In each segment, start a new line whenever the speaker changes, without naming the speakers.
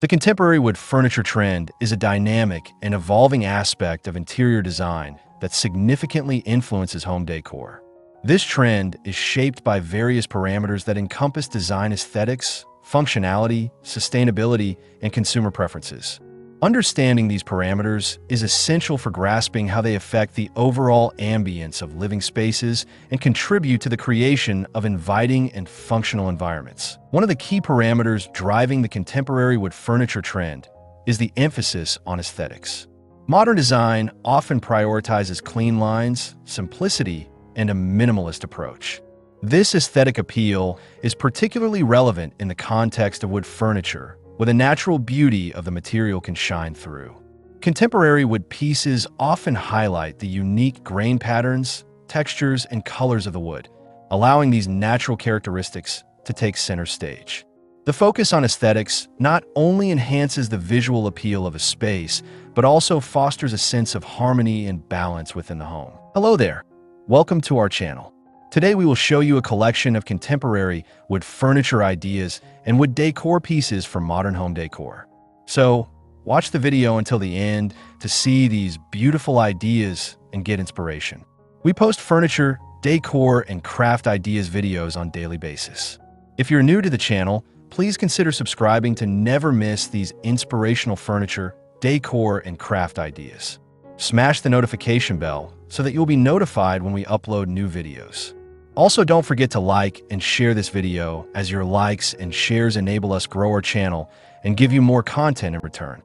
The contemporary wood furniture trend is a dynamic and evolving aspect of interior design that significantly influences home decor. This trend is shaped by various parameters that encompass design aesthetics, functionality, sustainability, and consumer preferences. Understanding these parameters is essential for grasping how they affect the overall ambience of living spaces and contribute to the creation of inviting and functional environments. One of the key parameters driving the contemporary wood furniture trend is the emphasis on aesthetics. Modern design often prioritizes clean lines, simplicity, and a minimalist approach. This aesthetic appeal is particularly relevant in the context of wood furniture, where the natural beauty of the material can shine through. Contemporary wood pieces often highlight the unique grain patterns, textures, and colors of the wood, allowing these natural characteristics to take center stage. The focus on aesthetics not only enhances the visual appeal of a space, but also fosters a sense of harmony and balance within the home. Hello there. Welcome to our channel. Today we will show you a collection of contemporary wood furniture ideas and wood decor pieces for modern home decor. So, watch the video until the end to see these beautiful ideas and get inspiration. We post furniture, decor, and craft ideas videos on a daily basis. If you're new to the channel, please consider subscribing to never miss these inspirational furniture, decor, and craft ideas. Smash the notification bell so that you'll be notified when we upload new videos. Also, don't forget to like and share this video, as your likes and shares enable us grow our channel and give you more content in return.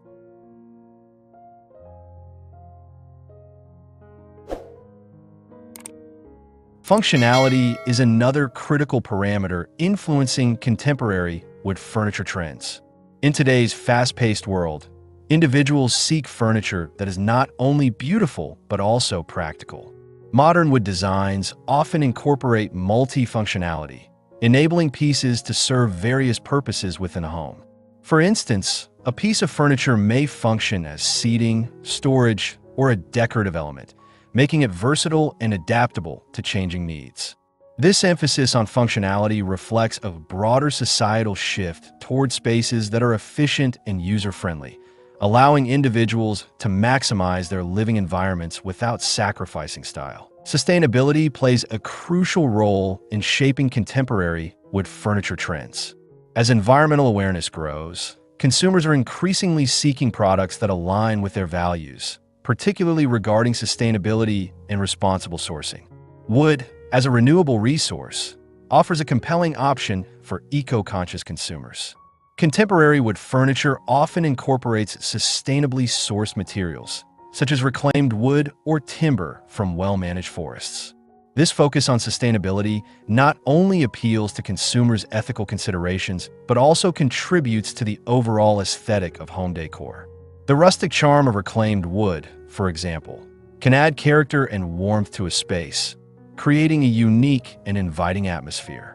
Functionality is another critical parameter influencing contemporary wood furniture trends. In today's fast-paced world, individuals seek furniture that is not only beautiful but also practical. Modern wood designs often incorporate multi-functionality, enabling pieces to serve various purposes within a home. For instance, a piece of furniture may function as seating, storage, or a decorative element, making it versatile and adaptable to changing needs. This emphasis on functionality reflects a broader societal shift toward spaces that are efficient and user-friendly, allowing individuals to maximize their living environments without sacrificing style. Sustainability plays a crucial role in shaping contemporary wood furniture trends. As environmental awareness grows, consumers are increasingly seeking products that align with their values, particularly regarding sustainability and responsible sourcing. Wood, as a renewable resource, offers a compelling option for eco-conscious consumers. Contemporary wood furniture often incorporates sustainably sourced materials, such as reclaimed wood or timber from well-managed forests. This focus on sustainability not only appeals to consumers' ethical considerations, but also contributes to the overall aesthetic of home decor. The rustic charm of reclaimed wood, for example, can add character and warmth to a space, creating a unique and inviting atmosphere.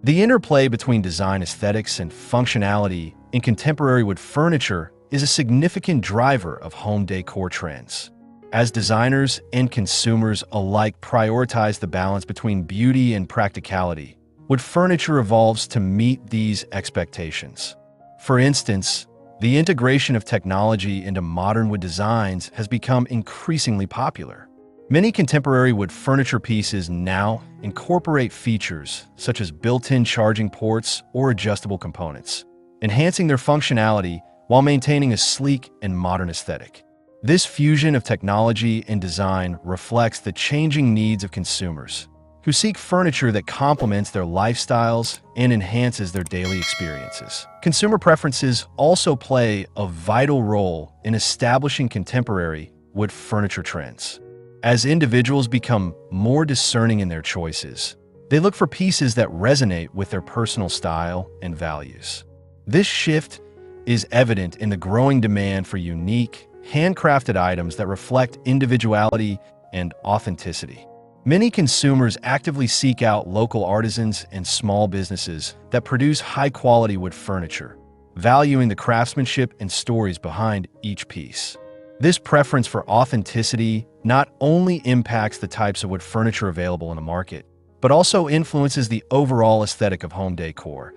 The interplay between design aesthetics and functionality in contemporary wood furniture is a significant driver of home decor trends. As designers and consumers alike prioritize the balance between beauty and practicality, wood furniture evolves to meet these expectations. For instance, the integration of technology into modern wood designs has become increasingly popular. Many contemporary wood furniture pieces now incorporate features such as built-in charging ports or adjustable components, enhancing their functionality while maintaining a sleek and modern aesthetic. This fusion of technology and design reflects the changing needs of consumers, who seek furniture that complements their lifestyles and enhances their daily experiences. Consumer preferences also play a vital role in establishing contemporary wood furniture trends. As individuals become more discerning in their choices, they look for pieces that resonate with their personal style and values. This shift is evident in the growing demand for unique, handcrafted items that reflect individuality and authenticity. Many consumers actively seek out local artisans and small businesses that produce high-quality wood furniture, valuing the craftsmanship and stories behind each piece. This preference for authenticity not only impacts the types of wood furniture available in the market, but also influences the overall aesthetic of home decor.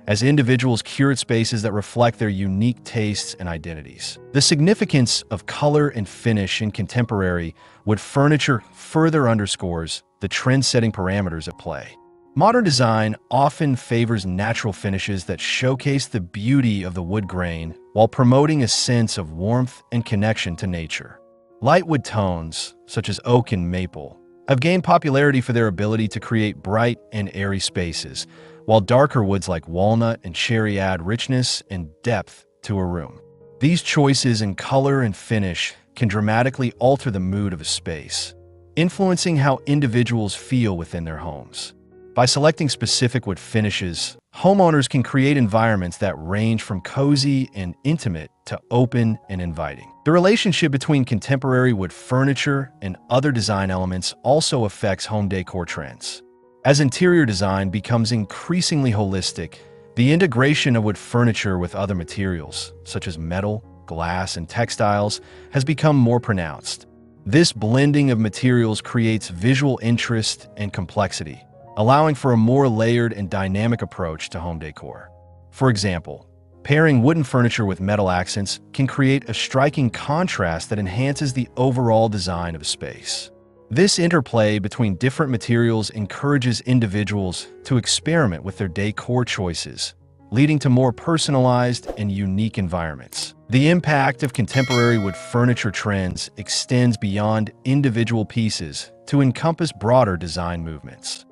As individuals curate spaces that reflect their unique tastes and identities. The significance of color and finish in contemporary wood furniture further underscores the trend-setting parameters at play. Modern design often favors natural finishes that showcase the beauty of the wood grain while promoting a sense of warmth and connection to nature. Light wood tones, such as oak and maple, have gained popularity for their ability to create bright and airy spaces, while darker woods like walnut and cherry add richness and depth to a room. These choices in color and finish can dramatically alter the mood of a space, influencing how individuals feel within their homes. By selecting specific wood finishes, homeowners can create environments that range from cozy and intimate to open and inviting. The relationship between contemporary wood furniture and other design elements also affects home decor trends. As interior design becomes increasingly holistic, the integration of wood furniture with other materials, such as metal, glass, and textiles, has become more pronounced. This blending of materials creates visual interest and complexity, allowing for a more layered and dynamic approach to home decor. For example, pairing wooden furniture with metal accents can create a striking contrast that enhances the overall design of a space. This interplay between different materials encourages individuals to experiment with their decor choices, leading to more personalized and unique environments. The impact of contemporary wood furniture trends extends beyond individual pieces to encompass broader design movements.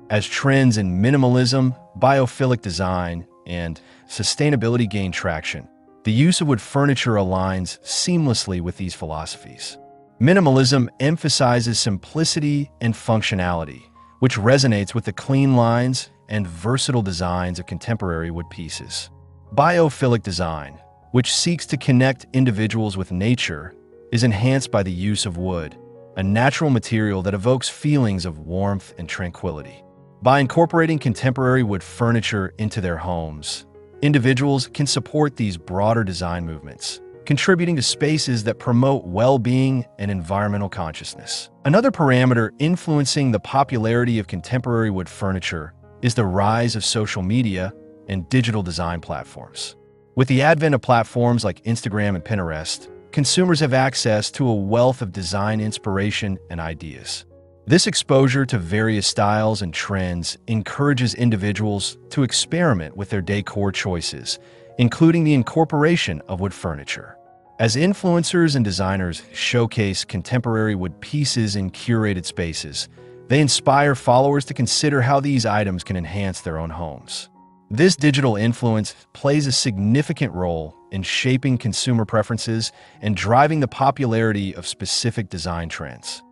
As trends in minimalism, biophilic design, and sustainability gain traction, the use of wood furniture aligns seamlessly with these philosophies. Minimalism emphasizes simplicity and functionality, which resonates with the clean lines and versatile designs of contemporary wood pieces. Biophilic design, which seeks to connect individuals with nature, is enhanced by the use of wood, a natural material that evokes feelings of warmth and tranquility. By incorporating contemporary wood furniture into their homes, individuals can support these broader design movements, contributing to spaces that promote well-being and environmental consciousness. Another parameter influencing the popularity of contemporary wood furniture is the rise of social media and digital design platforms. With the advent of platforms like Instagram and Pinterest, consumers have access to a wealth of design inspiration and ideas. This exposure to various styles and trends encourages individuals to experiment with their decor choices, including the incorporation of wood furniture. As influencers and designers showcase contemporary wood pieces in curated spaces, they inspire followers to consider how these items can enhance their own homes. This digital influence plays a significant role in shaping consumer preferences and driving the popularity of specific design trends.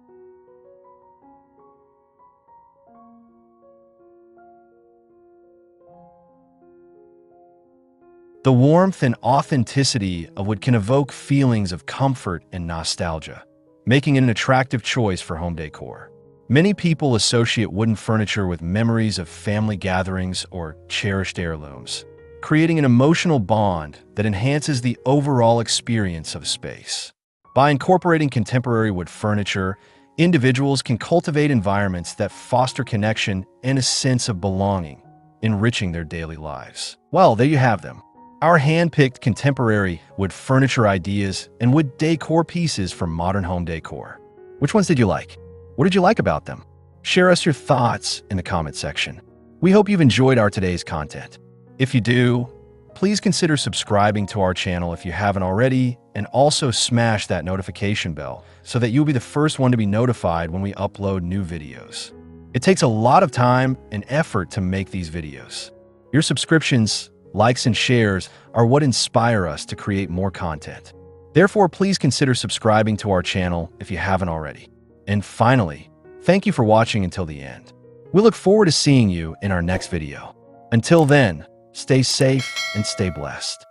The warmth and authenticity of wood can evoke feelings of comfort and nostalgia, making it an attractive choice for home decor. Many people associate wooden furniture with memories of family gatherings or cherished heirlooms, creating an emotional bond that enhances the overall experience of a space. By incorporating contemporary wood furniture, individuals can cultivate environments that foster connection and a sense of belonging, enriching their daily lives. Well, there you have them. Our hand-picked contemporary wood furniture ideas and wood decor pieces for modern home decor. Which ones did you like? What did you like about them? Share us your thoughts in the comment section. We hope you've enjoyed our today's content. If you do, please consider subscribing to our channel if you haven't already, and also smash that notification bell so that you'll be the first one to be notified when we upload new videos. It takes a lot of time and effort to make these videos. Your subscriptions, likes, and shares are what inspire us to create more content. Therefore, please consider subscribing to our channel if you haven't already. And finally, thank you for watching until the end. We look forward to seeing you in our next video. Until then, stay safe and stay blessed.